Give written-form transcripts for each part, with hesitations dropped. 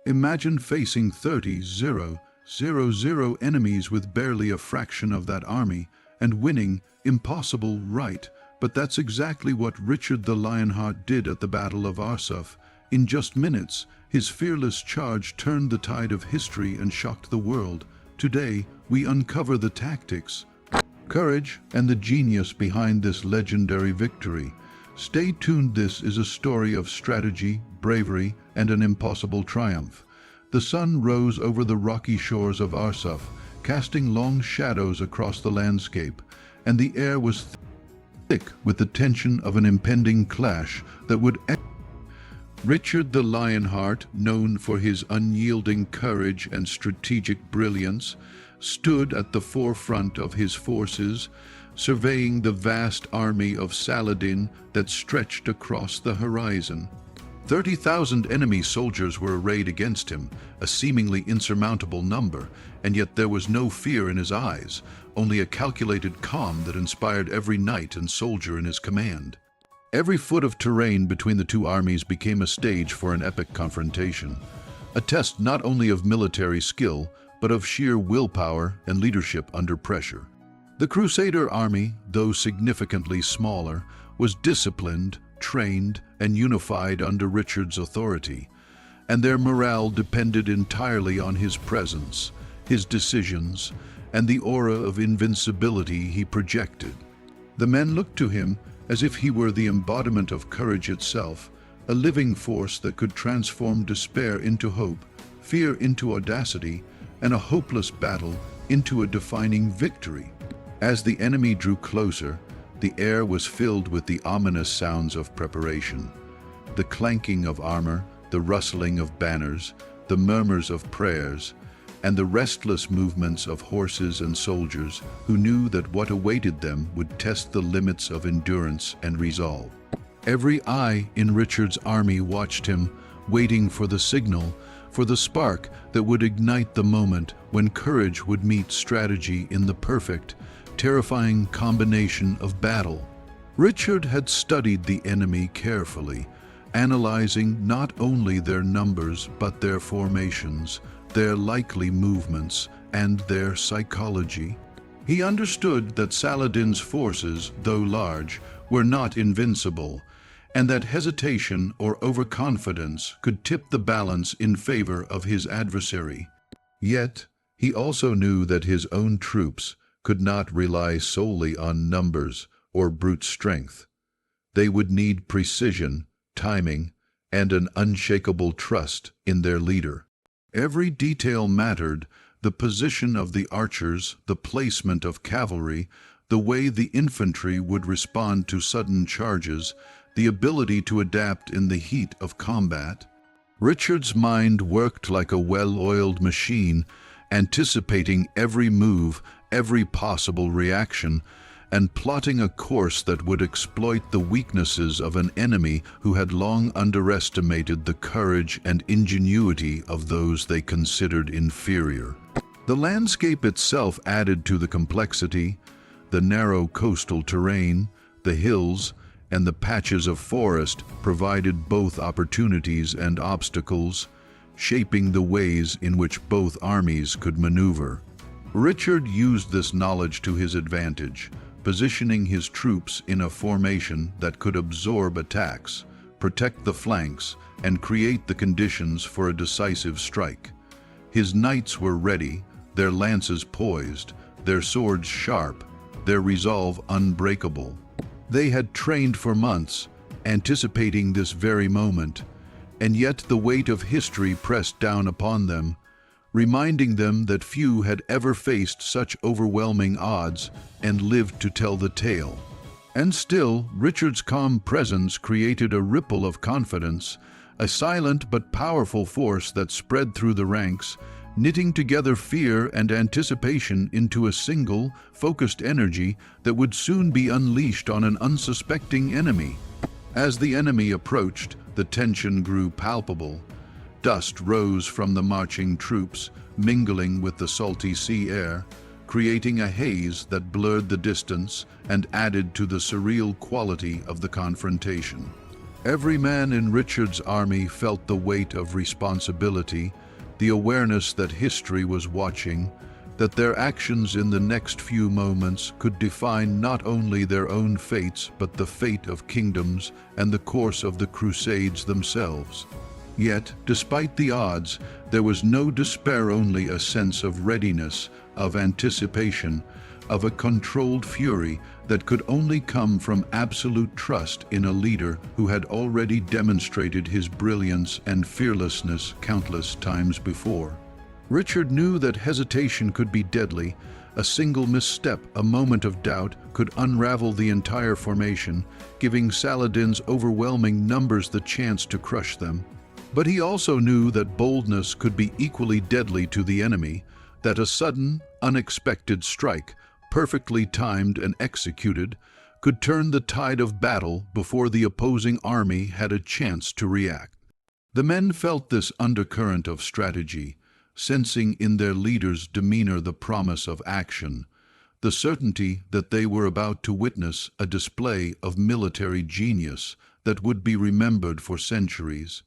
Imagine facing 30,000 enemies with barely a fraction of that army and winning. Impossible, right? But that's exactly what Richard the Lionheart did at the Battle of Arsuf. In just minutes, his fearless charge turned the tide of history and shocked the world. Today, we uncover the tactics, courage, and the genius behind this legendary victory. Stay tuned. This is a story of strategy, bravery, and an impossible triumph. The sun rose over the rocky shores of Arsuf, casting long shadows across the landscape, and the air was thick with the tension of an impending clash that would end. Richard the Lionheart, known for his unyielding courage and strategic brilliance, stood at the forefront of his forces, surveying the vast army of Saladin that stretched across the horizon. 30,000 enemy soldiers were arrayed against him, a seemingly insurmountable number, and yet there was no fear in his eyes, only a calculated calm that inspired every knight and soldier in his command. Every foot of terrain between the two armies became a stage for an epic confrontation, a test not only of military skill, but of sheer willpower and leadership under pressure. The Crusader army, though significantly smaller, was disciplined, trained, and unified under Richard's authority, and their morale depended entirely on his presence, his decisions, and the aura of invincibility he projected. The men looked to him as if he were the embodiment of courage itself, a living force that could transform despair into hope, fear into audacity, and a hopeless battle into a defining victory. As the enemy drew closer, the air was filled with the ominous sounds of preparation. The clanking of armor, the rustling of banners, the murmurs of prayers, and the restless movements of horses and soldiers who knew that what awaited them would test the limits of endurance and resolve. Every eye in Richard's army watched him, waiting for the signal, for the spark that would ignite the moment when courage would meet strategy in the perfect, terrifying combination of battle. Richard had studied the enemy carefully, analyzing not only their numbers but their formations, their likely movements, and their psychology. He understood that Saladin's forces, though large, were not invincible, and that hesitation or overconfidence could tip the balance in favor of his adversary. Yet, he also knew that his own troops could not rely solely on numbers or brute strength. They would need precision, timing, and an unshakable trust in their leader. Every detail mattered: the position of the archers, the placement of cavalry, the way the infantry would respond to sudden charges, the ability to adapt in the heat of combat. Richard's mind worked like a well-oiled machine, anticipating every move, every possible reaction, and plotting a course that would exploit the weaknesses of an enemy who had long underestimated the courage and ingenuity of those they considered inferior. The landscape itself added to the complexity: the narrow coastal terrain, the hills, and the patches of forest provided both opportunities and obstacles, shaping the ways in which both armies could maneuver. Richard used this knowledge to his advantage, positioning his troops in a formation that could absorb attacks, protect the flanks, and create the conditions for a decisive strike. His knights were ready, their lances poised, their swords sharp, their resolve unbreakable. They had trained for months, anticipating this very moment, and yet the weight of history pressed down upon them, reminding them that few had ever faced such overwhelming odds and lived to tell the tale. And still, Richard's calm presence created a ripple of confidence, a silent but powerful force that spread through the ranks, knitting together fear and anticipation into a single, focused energy that would soon be unleashed on an unsuspecting enemy. As the enemy approached, the tension grew palpable. Dust rose from the marching troops, mingling with the salty sea air, creating a haze that blurred the distance and added to the surreal quality of the confrontation. Every man in Richard's army felt the weight of responsibility, the awareness that history was watching, that their actions in the next few moments could define not only their own fates but the fate of kingdoms and the course of the Crusades themselves. Yet, despite the odds, there was no despair, only a sense of readiness, of anticipation, of a controlled fury that could only come from absolute trust in a leader who had already demonstrated his brilliance and fearlessness countless times before. Richard knew that hesitation could be deadly. A single misstep, a moment of doubt, could unravel the entire formation, giving Saladin's overwhelming numbers the chance to crush them. But he also knew that boldness could be equally deadly to the enemy, that a sudden, unexpected strike, perfectly timed and executed, could turn the tide of battle before the opposing army had a chance to react. The men felt this undercurrent of strategy, sensing in their leader's demeanor the promise of action, the certainty that they were about to witness a display of military genius that would be remembered for centuries.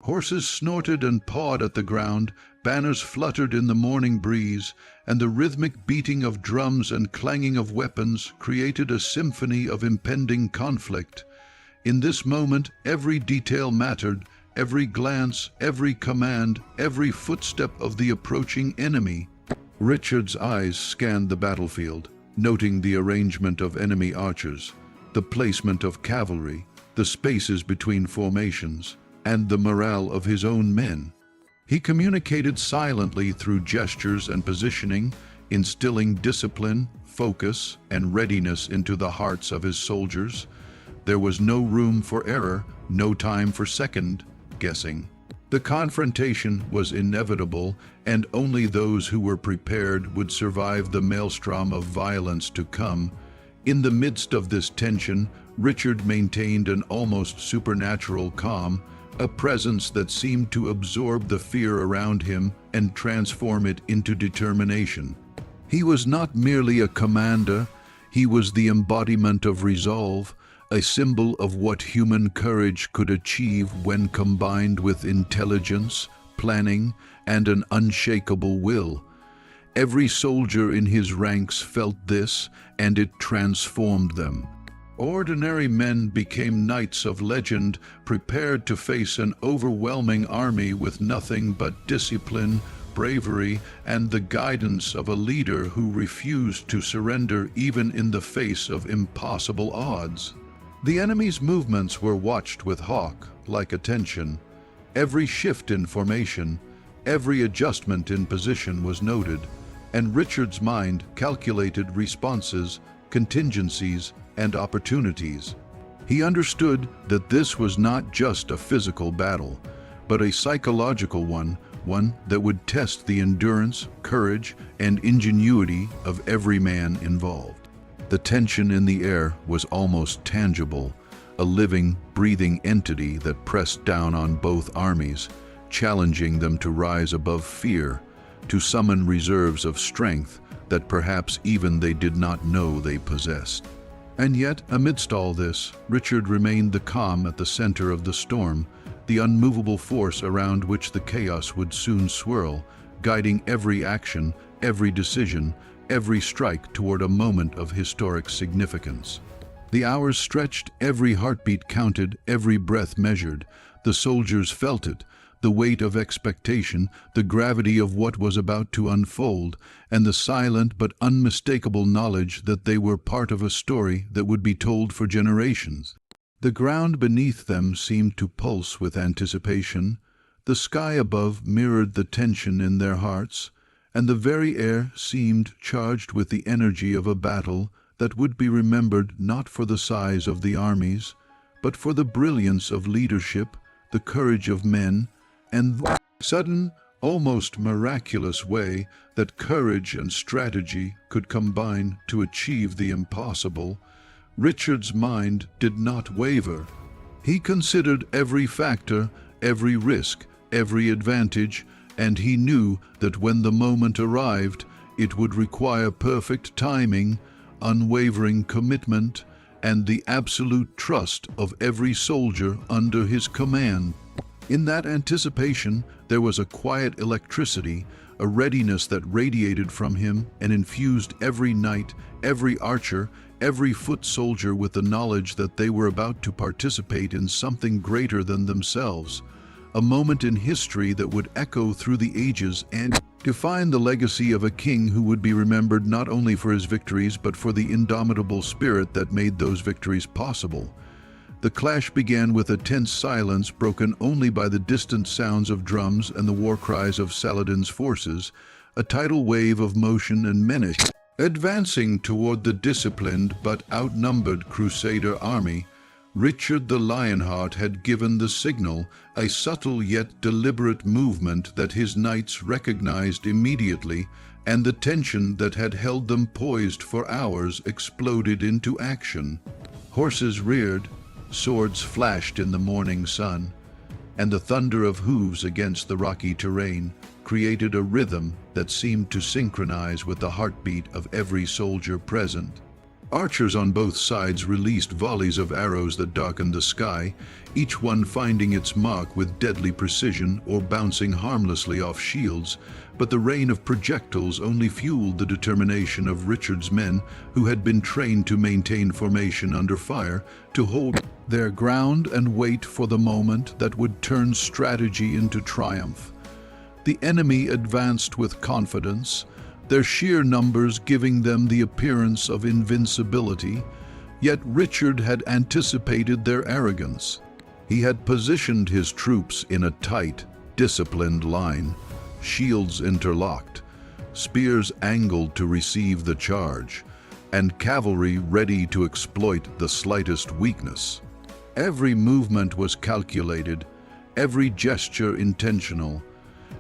Horses snorted and pawed at the ground, banners fluttered in the morning breeze, and the rhythmic beating of drums and clanging of weapons created a symphony of impending conflict. In this moment, every detail mattered, every glance, every command, every footstep of the approaching enemy. Richard's eyes scanned the battlefield, noting the arrangement of enemy archers, the placement of cavalry, the spaces between formations, and the morale of his own men. He communicated silently through gestures and positioning, instilling discipline, focus, and readiness into the hearts of his soldiers. There was no room for error, no time for second guessing. The confrontation was inevitable, and only those who were prepared would survive the maelstrom of violence to come. In the midst of this tension, Richard maintained an almost supernatural calm, a presence that seemed to absorb the fear around him and transform it into determination. He was not merely a commander, he was the embodiment of resolve, a symbol of what human courage could achieve when combined with intelligence, planning, and an unshakable will. Every soldier in his ranks felt this, and it transformed them. Ordinary men became knights of legend, prepared to face an overwhelming army with nothing but discipline, bravery, and the guidance of a leader who refused to surrender even in the face of impossible odds. The enemy's movements were watched with hawk-like attention. Every shift in formation, every adjustment in position was noted, and Richard's mind calculated responses, contingencies, and opportunities. He understood that this was not just a physical battle, but a psychological one that would test the endurance, courage, and ingenuity of every man involved. The tension in the air was almost tangible, a living, breathing entity that pressed down on both armies, challenging them to rise above fear, to summon reserves of strength that perhaps even they did not know they possessed. And yet, amidst all this, Richard remained the calm at the center of the storm, the unmovable force around which the chaos would soon swirl, guiding every action, every decision, every strike toward a moment of historic significance. The hours stretched, every heartbeat counted, every breath measured. The soldiers felt it, the weight of expectation, the gravity of what was about to unfold, and the silent but unmistakable knowledge that they were part of a story that would be told for generations. The ground beneath them seemed to pulse with anticipation. The sky above mirrored the tension in their hearts, and the very air seemed charged with the energy of a battle that would be remembered not for the size of the armies, but for the brilliance of leadership, the courage of men, and the sudden, almost miraculous way that courage and strategy could combine to achieve the impossible. Richard's mind did not waver. He considered every factor, every risk, every advantage, and he knew that when the moment arrived, it would require perfect timing, unwavering commitment, and the absolute trust of every soldier under his command. In that anticipation, there was a quiet electricity, a readiness that radiated from him and infused every knight, every archer, every foot soldier with the knowledge that they were about to participate in something greater than themselves, a moment in history that would echo through the ages and define the legacy of a king who would be remembered not only for his victories but for the indomitable spirit that made those victories possible. The clash began with a tense silence broken only by the distant sounds of drums and the war cries of Saladin's forces, a tidal wave of motion and menace. Advancing toward the disciplined but outnumbered Crusader army, Richard the Lionheart had given the signal, a subtle yet deliberate movement that his knights recognized immediately, and the tension that had held them poised for hours exploded into action. Horses reared, swords flashed in the morning sun, and the thunder of hooves against the rocky terrain created a rhythm that seemed to synchronize with the heartbeat of every soldier present. Archers on both sides released volleys of arrows that darkened the sky, each one finding its mark with deadly precision or bouncing harmlessly off shields, but the rain of projectiles only fueled the determination of Richard's men, who had been trained to maintain formation under fire, to hold their ground and wait for the moment that would turn strategy into triumph. The enemy advanced with confidence, their sheer numbers giving them the appearance of invincibility, yet Richard had anticipated their arrogance. He had positioned his troops in a tight, disciplined line, shields interlocked, spears angled to receive the charge, and cavalry ready to exploit the slightest weakness. Every movement was calculated, every gesture intentional,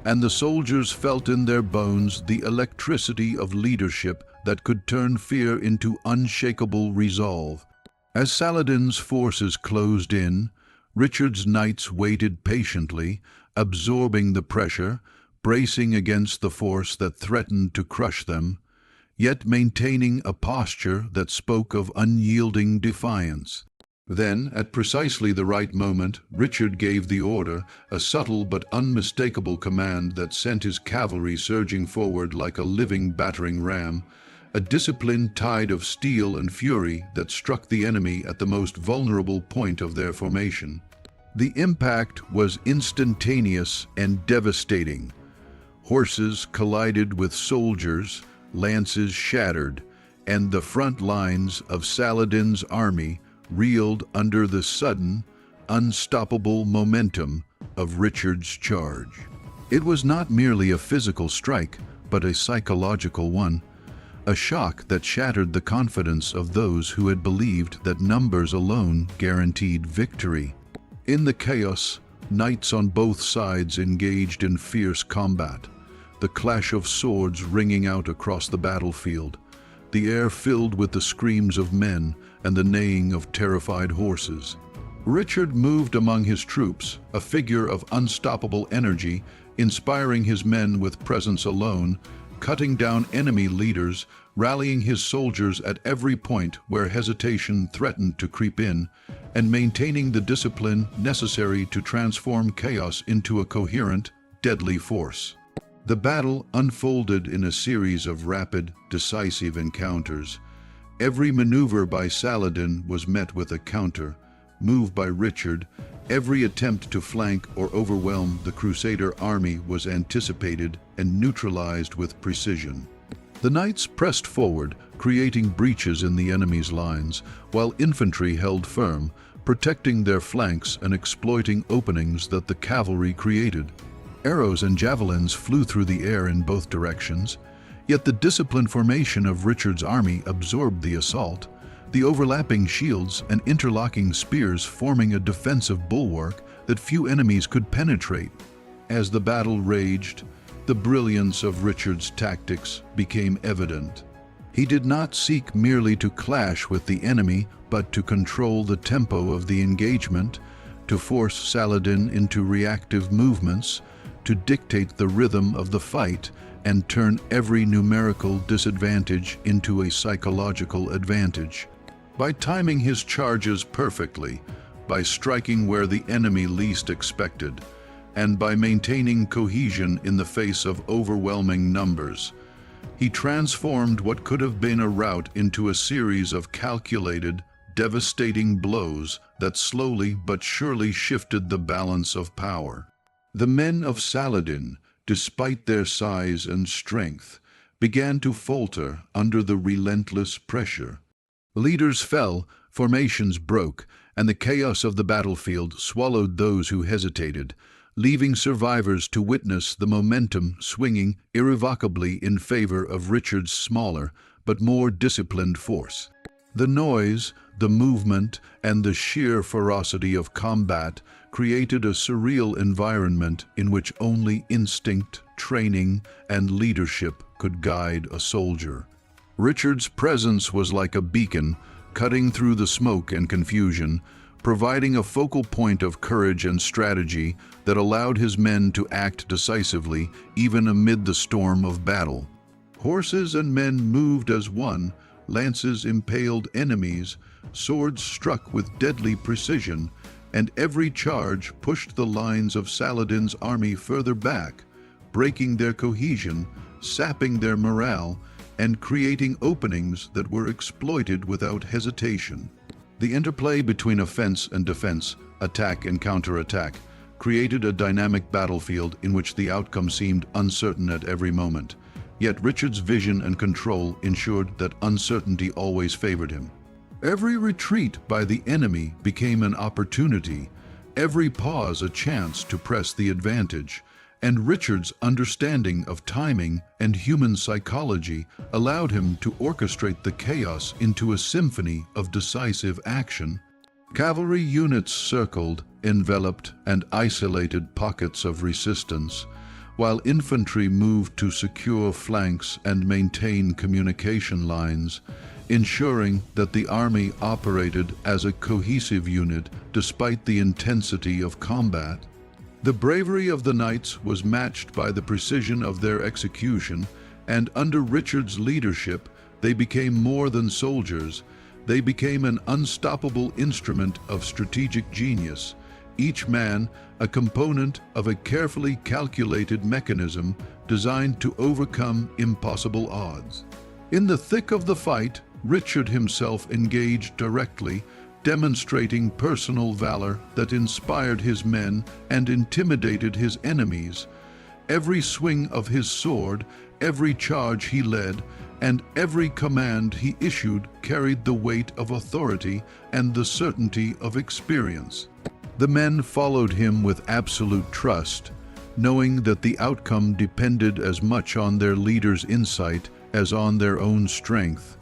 and the soldiers felt in their bones the electricity of leadership that could turn fear into unshakable resolve. As Saladin's forces closed in, Richard's knights waited patiently, absorbing the pressure, bracing against the force that threatened to crush them, yet maintaining a posture that spoke of unyielding defiance. Then, at precisely the right moment, Richard gave the order, a subtle but unmistakable command that sent his cavalry surging forward like a living battering ram, a disciplined tide of steel and fury that struck the enemy at the most vulnerable point of their formation. The impact was instantaneous and devastating. Horses collided with soldiers, lances shattered, and the front lines of Saladin's army reeled under the sudden, unstoppable momentum of Richard's charge. It was not merely a physical strike, but a psychological one, a shock that shattered the confidence of those who had believed that numbers alone guaranteed victory. In the chaos, knights on both sides engaged in fierce combat, the clash of swords ringing out across the battlefield, the air filled with the screams of men and the neighing of terrified horses. Richard moved among his troops, a figure of unstoppable energy, inspiring his men with presence alone, cutting down enemy leaders, rallying his soldiers at every point where hesitation threatened to creep in, and maintaining the discipline necessary to transform chaos into a coherent, deadly force. The battle unfolded in a series of rapid, decisive encounters. Every maneuver by Saladin was met with a counter move by Richard. Every attempt to flank or overwhelm the Crusader army was anticipated and neutralized with precision. The knights pressed forward, creating breaches in the enemy's lines, while infantry held firm, protecting their flanks and exploiting openings that the cavalry created. Arrows and javelins flew through the air in both directions, yet the disciplined formation of Richard's army absorbed the assault, the overlapping shields and interlocking spears forming a defensive bulwark that few enemies could penetrate. As the battle raged, the brilliance of Richard's tactics became evident. He did not seek merely to clash with the enemy, but to control the tempo of the engagement, to force Saladin into reactive movements, to dictate the rhythm of the fight, and turn every numerical disadvantage into a psychological advantage. By timing his charges perfectly, by striking where the enemy least expected, and by maintaining cohesion in the face of overwhelming numbers, he transformed what could have been a rout into a series of calculated, devastating blows that slowly but surely shifted the balance of power. The men of Saladin, despite their size and strength, began to falter under the relentless pressure. Leaders fell, formations broke, and the chaos of the battlefield swallowed those who hesitated, leaving survivors to witness the momentum swinging irrevocably in favor of Richard's smaller but more disciplined force. The noise, the movement, and the sheer ferocity of combat created a surreal environment in which only instinct, training, and leadership could guide a soldier. Richard's presence was like a beacon, cutting through the smoke and confusion, providing a focal point of courage and strategy that allowed his men to act decisively even amid the storm of battle. Horses and men moved as one, lances impaled enemies, swords struck with deadly precision, and every charge pushed the lines of Saladin's army further back, breaking their cohesion, sapping their morale, and creating openings that were exploited without hesitation. The interplay between offense and defense, attack and counterattack, created a dynamic battlefield in which the outcome seemed uncertain at every moment. Yet Richard's vision and control ensured that uncertainty always favored him. Every retreat by the enemy became an opportunity, every pause a chance to press the advantage, and Richard's understanding of timing and human psychology allowed him to orchestrate the chaos into a symphony of decisive action. Cavalry units circled, enveloped, and isolated pockets of resistance, while infantry moved to secure flanks and maintain communication lines, ensuring that the army operated as a cohesive unit despite the intensity of combat. The bravery of the knights was matched by the precision of their execution, and under Richard's leadership, they became more than soldiers. They became an unstoppable instrument of strategic genius, each man a component of a carefully calculated mechanism designed to overcome impossible odds. In the thick of the fight, Richard himself engaged directly, demonstrating personal valor that inspired his men and intimidated his enemies. Every swing of his sword, every charge he led, and every command he issued carried the weight of authority and the certainty of experience. The men followed him with absolute trust, knowing that the outcome depended as much on their leader's insight as on their own strength.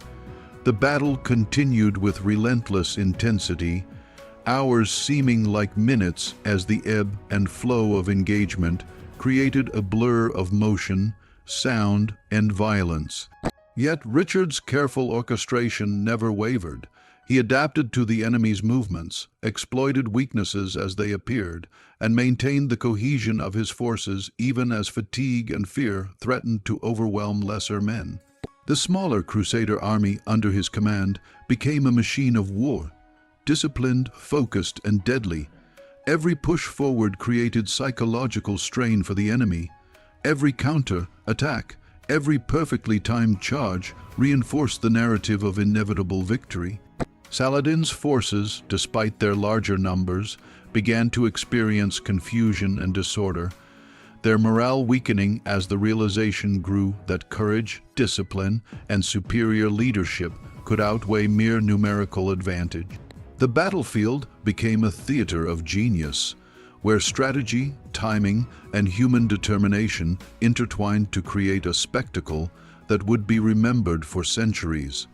The battle continued with relentless intensity, hours seeming like minutes as the ebb and flow of engagement created a blur of motion, sound, and violence. Yet Richard's careful orchestration never wavered. He adapted to the enemy's movements, exploited weaknesses as they appeared, and maintained the cohesion of his forces even as fatigue and fear threatened to overwhelm lesser men. The smaller Crusader army under his command became a machine of war, disciplined, focused, and deadly. Every push forward created psychological strain for the enemy. Every counter-attack, every perfectly timed charge reinforced the narrative of inevitable victory. Saladin's forces, despite their larger numbers, began to experience confusion and disorder, their morale weakening as the realization grew that courage, discipline, and superior leadership could outweigh mere numerical advantage. The battlefield became a theater of genius, where strategy, timing, and human determination intertwined to create a spectacle that would be remembered for centuries.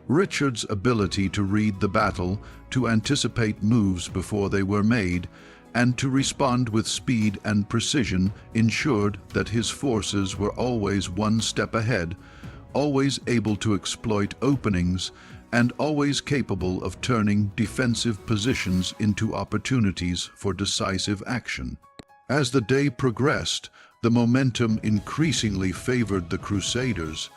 Richard's ability to read the battle, to anticipate moves before they were made, and to respond with speed and precision ensured that his forces were always one step ahead, always able to exploit openings, and always capable of turning defensive positions into opportunities for decisive action. As the day progressed, the momentum increasingly favored the Crusaders.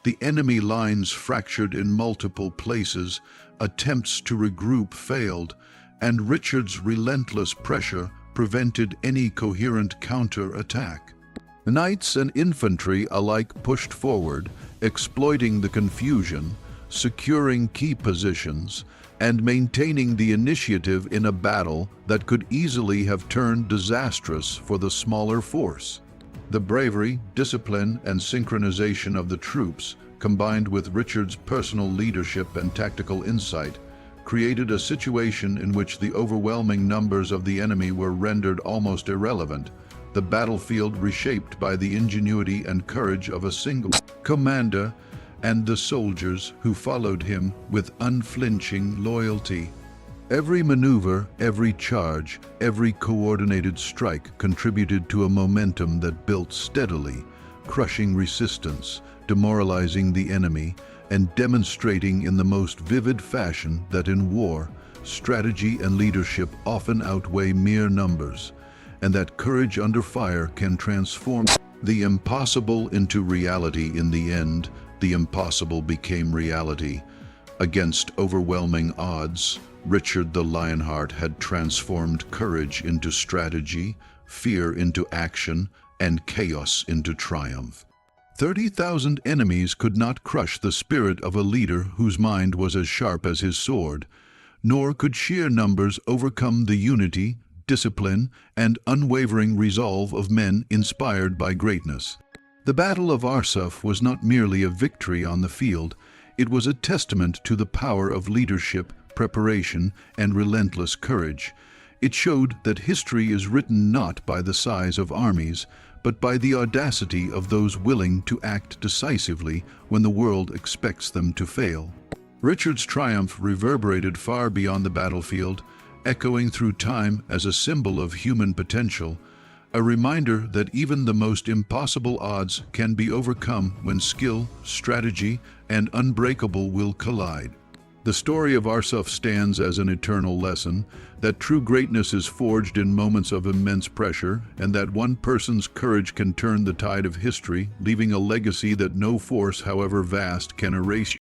The enemy lines fractured in multiple places, attempts to regroup failed, and Richard's relentless pressure prevented any coherent counter-attack. Knights and infantry alike pushed forward, exploiting the confusion, securing key positions, and maintaining the initiative in a battle that could easily have turned disastrous for the smaller force. The bravery, discipline, and synchronization of the troops, combined with Richard's personal leadership and tactical insight, created a situation in which the overwhelming numbers of the enemy were rendered almost irrelevant, the battlefield reshaped by the ingenuity and courage of a single commander and the soldiers who followed him with unflinching loyalty. Every maneuver, every charge, every coordinated strike contributed to a momentum that built steadily, crushing resistance, demoralizing the enemy, and demonstrating in the most vivid fashion that in war, strategy and leadership often outweigh mere numbers, and that courage under fire can transform the impossible into reality. In the end, the impossible became reality. Against overwhelming odds, Richard the Lionheart had transformed courage into strategy, fear into action, and chaos into triumph. 30,000 enemies could not crush the spirit of a leader whose mind was as sharp as his sword, nor could sheer numbers overcome the unity, discipline, and unwavering resolve of men inspired by greatness. The Battle of Arsuf was not merely a victory on the field, it was a testament to the power of leadership, preparation, and relentless courage. It showed that history is written not by the size of armies, but by the audacity of those willing to act decisively when the world expects them to fail. Richard's triumph reverberated far beyond the battlefield, echoing through time as a symbol of human potential, a reminder that even the most impossible odds can be overcome when skill, strategy, and unbreakable will collide. The story of Arsuf stands as an eternal lesson that true greatness is forged in moments of immense pressure, and that one person's courage can turn the tide of history, leaving a legacy that no force, however vast, can erase.